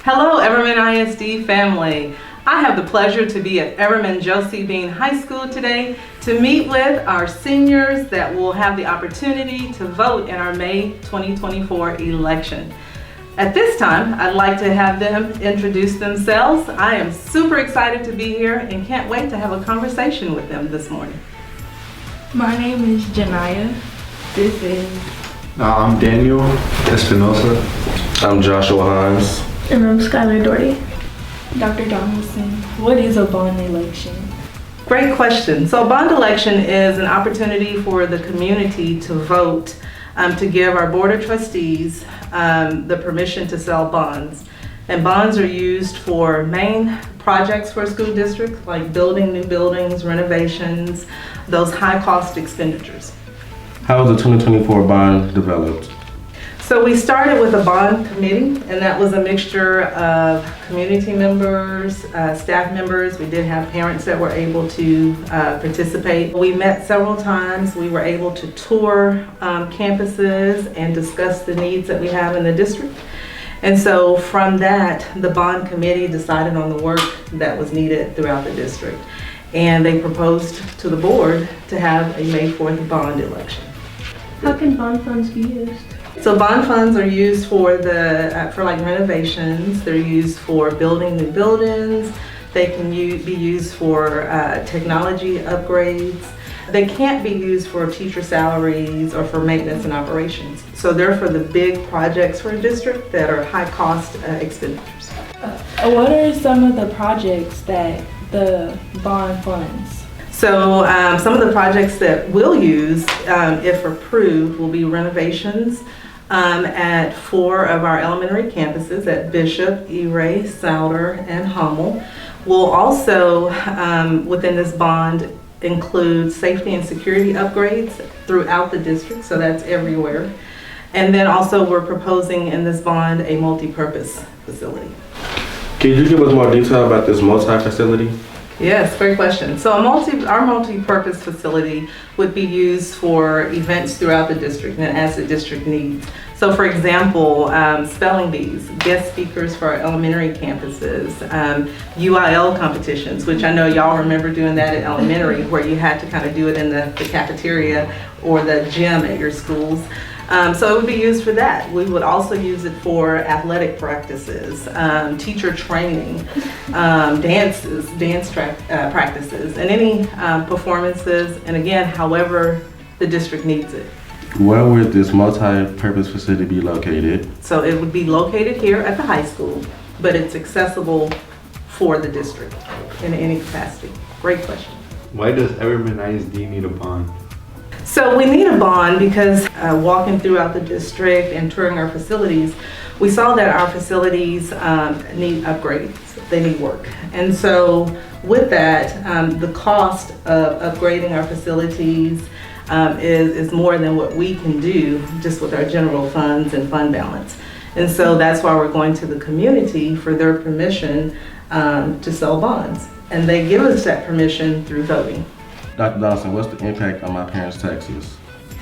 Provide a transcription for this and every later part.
Hello, Everman ISD family. I have the pleasure to be at Everman Josie Bean High School today to meet with our seniors that will have the opportunity to vote in our May 2024 election. At this time, I'd like to have them introduce themselves. I am super excited to be here and can't wait to have a conversation with them this morning. My name is Janaya. This is... I'm Daniel Espinosa. I'm Joshua Hines. And I'm Skylar Doherty. Dr. Donaldson, what is a bond election? Great question. So a bond election is an opportunity for the community to vote to give our Board of Trustees the permission to sell bonds. And bonds are used for main projects for a school district, like building new buildings, renovations, those high cost expenditures. How was the 2024 bond developed? So we started with a bond committee, and that was a mixture of community members, staff members. We did have parents that were able to participate. We met several times. We were able to tour campuses and discuss the needs that we have in the district. And so from that, the bond committee decided on the work that was needed throughout the district. And they proposed to the board to have a May 4th bond election. How can bond funds be used? So bond funds are used for like renovations. They're used for building new buildings. They can be used for technology upgrades. They can't be used for teacher salaries or for maintenance and operations. So they're for the big projects for a district that are high cost expenditures. What are some of the projects that the bond funds? So some of the projects that we'll use, if approved, will be renovations at 4 of our elementary campuses at Bishop, E-Ray, Souder, and Hummel. We'll also, within this bond, include safety and security upgrades throughout the district, so that's everywhere. And then also we're proposing in this bond a multi-purpose facility. Can you give us more detail about this multi-facility? Yes, great question. So our multi-purpose facility would be used for events throughout the district and as the district needs. So for example, spelling bees, guest speakers for our elementary campuses, UIL competitions, which I know y'all remember doing that at elementary, where you had to kind of do it in the cafeteria or the gym at your schools. So it would be used for that. We would also use it for athletic practices, teacher training, dance practices, and any performances, and again, however the district needs it. Where would this multi-purpose facility be located? So it would be located here at the high school, but it's accessible for the district in any capacity. Great question. Why does Everman ISD need a bond? So we need a bond because walking throughout the district and touring our facilities, we saw that our facilities need upgrades, they need work. And so with that, the cost of upgrading our facilities is more than what we can do just with our general funds and fund balance. And so that's why we're going to the community for their permission to sell bonds. And they give us that permission through voting. Dr. Donaldson, what's the impact on my parents' taxes?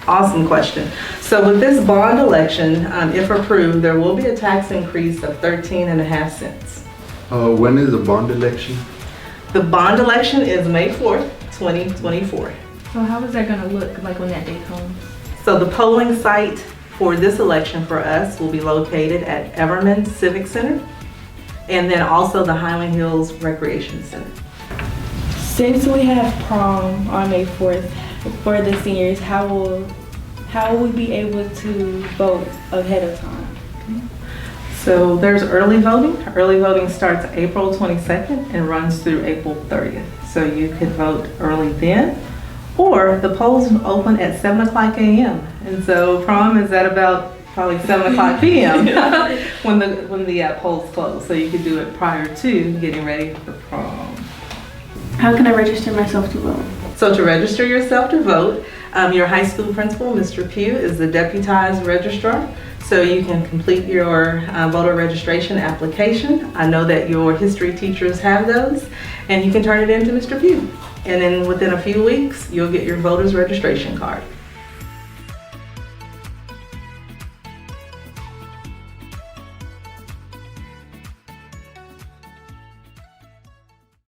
Awesome question. So with this bond election, if approved, there will be a tax increase of 13.5 cents. When is the bond election? The bond election is May 4th, 2024. So how is that going to look like when that day comes? So the polling site for this election for us will be located at Everman Civic Center and then also the Highland Hills Recreation Center. Since we have prom on May 4th for the seniors, how will we be able to vote ahead of time? So there's early voting. Early voting starts April 22nd and runs through April 30th. So you could vote early then, or the polls open at 7 o'clock a.m. And so prom is at about probably 7 o'clock p.m. when the polls close. So you could do it prior to getting ready for prom. How can I register myself to vote? So to register yourself to vote, your high school principal, Mr. Pugh, is the deputized registrar. So you can complete your voter registration application. I know that your history teachers have those, and you can turn it in to Mr. Pugh. And then within a few weeks, you'll get your voter's registration card.